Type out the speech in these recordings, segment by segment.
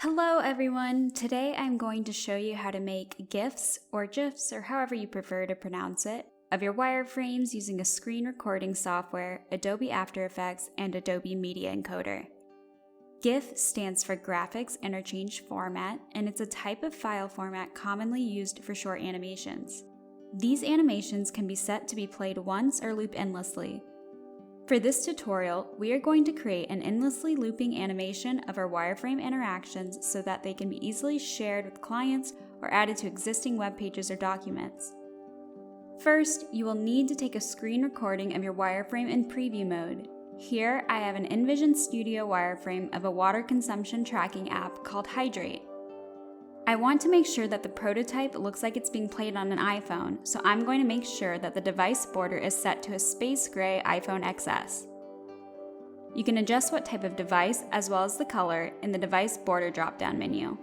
Hello everyone! Today I'm going to show you how to make GIFs or GIFs or however you prefer to pronounce it of your wireframes using a screen recording software, Adobe After Effects, and Adobe Media Encoder. GIF stands for Graphics Interchange Format, and it's a type of file format commonly used for short animations. These animations can be set to be played once or loop endlessly. For this tutorial, we are going to create an endlessly looping animation of our wireframe interactions so that they can be easily shared with clients or added to existing web pages or documents. First, you will need to take a screen recording of your wireframe in preview mode. Here, I have an InVision Studio wireframe of a water consumption tracking app called Hydrate. I want to make sure that the prototype looks like it's being played on an iPhone, so I'm going to make sure that the device border is set to a space gray iPhone XS. You can adjust what type of device as well as the color in the device border drop-down menu.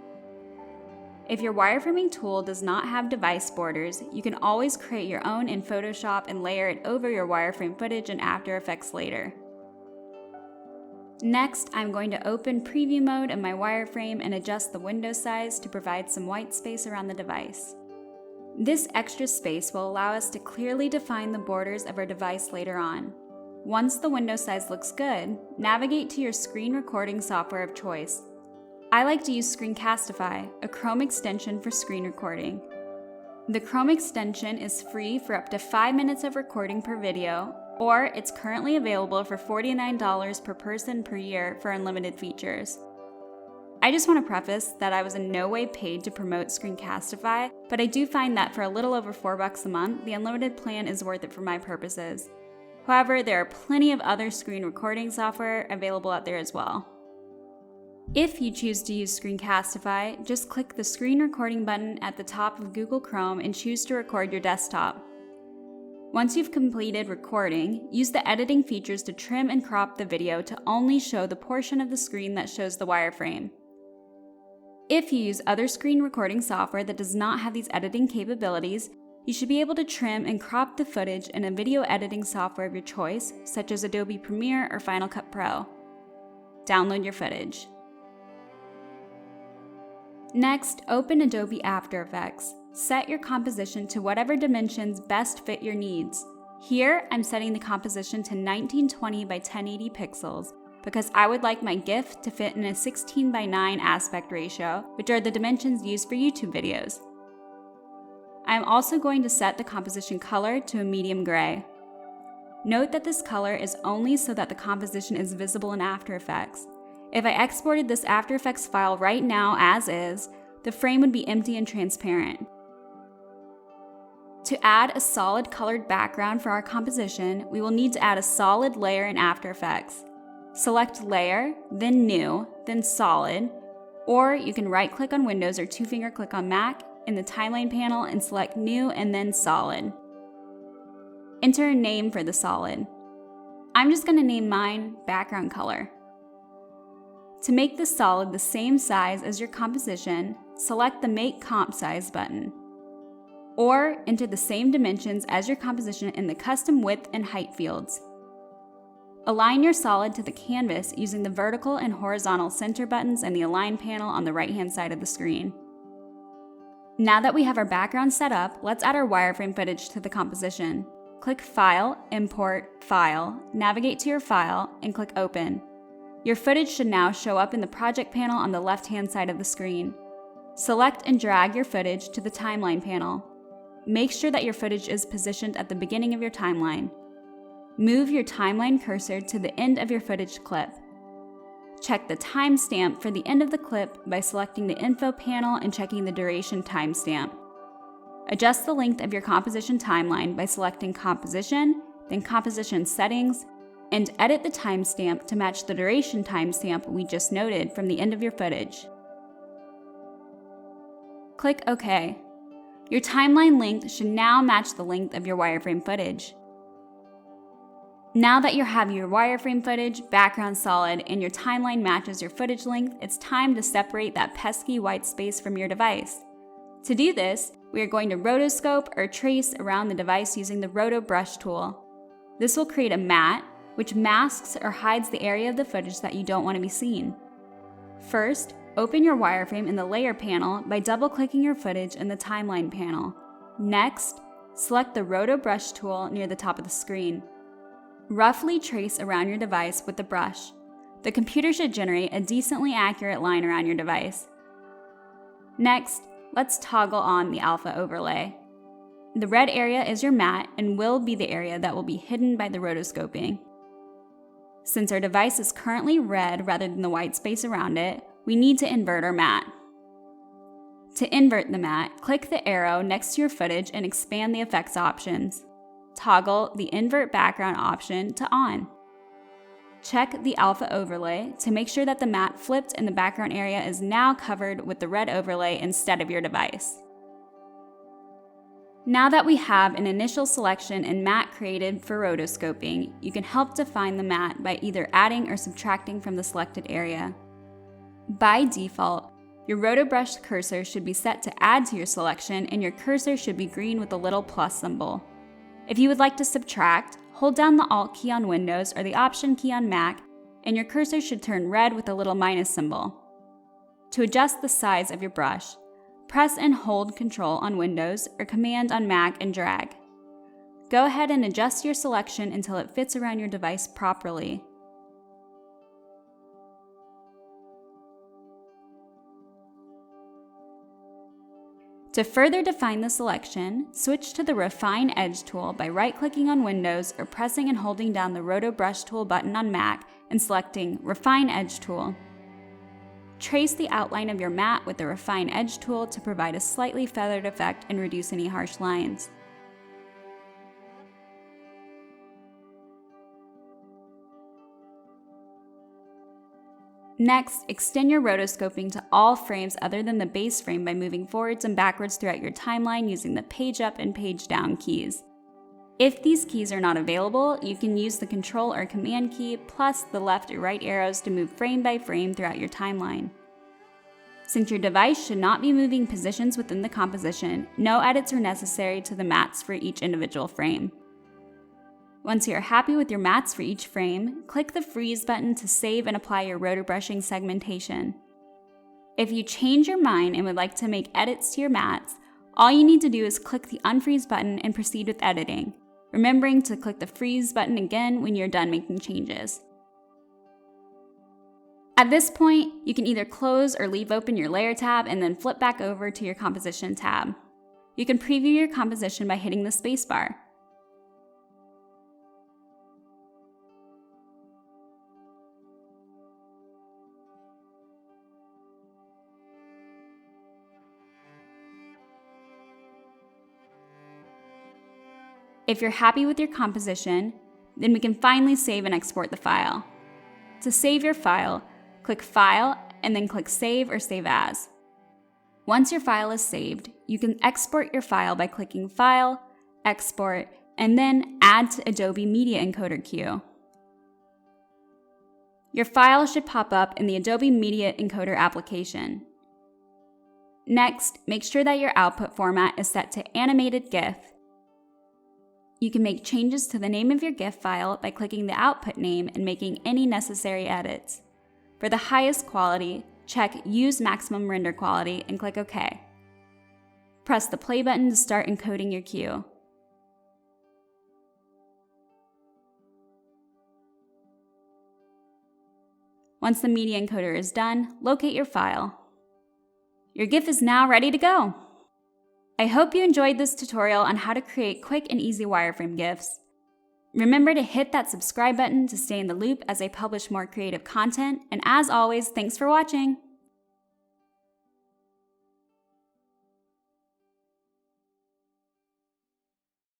If your wireframing tool does not have device borders, you can always create your own in Photoshop and layer it over your wireframe footage in After Effects later. Next, I'm going to open preview mode of my wireframe and adjust the window size to provide some white space around the device. This extra space will allow us to clearly define the borders of our device later on. Once the window size looks good, navigate to your screen recording software of choice. I like to use Screencastify, a Chrome extension for screen recording. The Chrome extension is free for up to 5 minutes of recording per video, or it's currently available for $49 per person per year for unlimited features. I just want to preface that I was in no way paid to promote Screencastify, but I do find that for a little over $4 a month, the unlimited plan is worth it for my purposes. However, there are plenty of other screen recording software available out there as well. If you choose to use Screencastify, just click the screen recording button at the top of Google Chrome and choose to record your desktop. Once you've completed recording, use the editing features to trim and crop the video to only show the portion of the screen that shows the wireframe. If you use other screen recording software that does not have these editing capabilities, you should be able to trim and crop the footage in a video editing software of your choice, such as Adobe Premiere or Final Cut Pro. Download your footage. Next, open Adobe After Effects. Set your composition to whatever dimensions best fit your needs. Here, I'm setting the composition to 1920 by 1080 pixels because I would like my GIF to fit in a 16 by 9 aspect ratio, which are the dimensions used for YouTube videos. I am also going to set the composition color to a medium gray. Note that this color is only so that the composition is visible in After Effects. If I exported this After Effects file right now as is, the frame would be empty and transparent. To add a solid colored background for our composition, we will need to add a solid layer in After Effects. Select Layer, then New, then Solid, or you can right-click on Windows or two-finger click on Mac in the Timeline panel and select New and then Solid. Enter a name for the solid. I'm just going to name mine Background Color. To make the solid the same size as your composition, select the Make Comp Size button. Or enter the same dimensions as your composition in the custom width and height fields. Align your solid to the canvas using the vertical and horizontal center buttons and the Align panel on the right-hand side of the screen. Now that we have our background set up, let's add our wireframe footage to the composition. Click File, Import, File, navigate to your file, and click Open. Your footage should now show up in the project panel on the left-hand side of the screen. Select and drag your footage to the Timeline panel. Make sure that your footage is positioned at the beginning of your timeline. Move your timeline cursor to the end of your footage clip. Check the timestamp for the end of the clip by selecting the Info panel and checking the duration timestamp. Adjust the length of your composition timeline by selecting Composition, then Composition Settings, and edit the timestamp to match the duration timestamp we just noted from the end of your footage. Click OK. Your timeline length should now match the length of your wireframe footage. Now that you have your wireframe footage, background solid, and your timeline matches your footage length, it's time to separate that pesky white space from your device. To do this, we are going to rotoscope or trace around the device using the Roto Brush tool. This will create a matte, which masks or hides the area of the footage that you don't want to be seen. First, open your wireframe in the Layer panel by double-clicking your footage in the Timeline panel. Next, select the Roto Brush tool near the top of the screen. Roughly trace around your device with the brush. The computer should generate a decently accurate line around your device. Next, let's toggle on the alpha overlay. The red area is your matte and will be the area that will be hidden by the rotoscoping. Since our device is currently red rather than the white space around it, we need to invert our matte. To invert the matte, click the arrow next to your footage and expand the effects options. Toggle the invert background option to on. Check the alpha overlay to make sure that the matte flipped in the background area is now covered with the red overlay instead of your device. Now that we have an initial selection and matte created for rotoscoping, you can help define the matte by either adding or subtracting from the selected area. By default, your RotoBrush cursor should be set to add to your selection and your cursor should be green with a little plus symbol. If you would like to subtract, hold down the Alt key on Windows or the Option key on Mac, and your cursor should turn red with a little minus symbol. To adjust the size of your brush, press and hold Control on Windows or Command on Mac and drag. Go ahead and adjust your selection until it fits around your device properly. To further define the selection, switch to the Refine Edge tool by right-clicking on Windows or pressing and holding down the Roto Brush tool button on Mac and selecting Refine Edge tool. Trace the outline of your matte with the Refine Edge tool to provide a slightly feathered effect and reduce any harsh lines. Next, extend your rotoscoping to all frames other than the base frame by moving forwards and backwards throughout your timeline using the page up and page down keys. If these keys are not available, you can use the Control or Command key plus the left or right arrows to move frame by frame throughout your timeline. Since your device should not be moving positions within the composition, no edits are necessary to the mattes for each individual frame. Once you are happy with your mattes for each frame, click the Freeze button to save and apply your rotobrushing segmentation. If you change your mind and would like to make edits to your mattes, all you need to do is click the Unfreeze button and proceed with editing, remembering to click the Freeze button again when you're done making changes. At this point, you can either close or leave open your Layer tab and then flip back over to your Composition tab. You can preview your composition by hitting the spacebar. If you're happy with your composition, then we can finally save and export the file. To save your file, click File and then click Save or Save As. Once your file is saved, you can export your file by clicking File, Export, and then Add to Adobe Media Encoder queue. Your file should pop up in the Adobe Media Encoder application. Next, make sure that your output format is set to Animated GIF. You can make changes to the name of your GIF file by clicking the output name and making any necessary edits. For the highest quality, check Use Maximum Render Quality and click OK. Press the play button to start encoding your cue. Once the media encoder is done, locate your file. Your GIF is now ready to go! I hope you enjoyed this tutorial on how to create quick and easy wireframe GIFs. Remember to hit that subscribe button to stay in the loop as I publish more creative content, and as always, thanks for watching!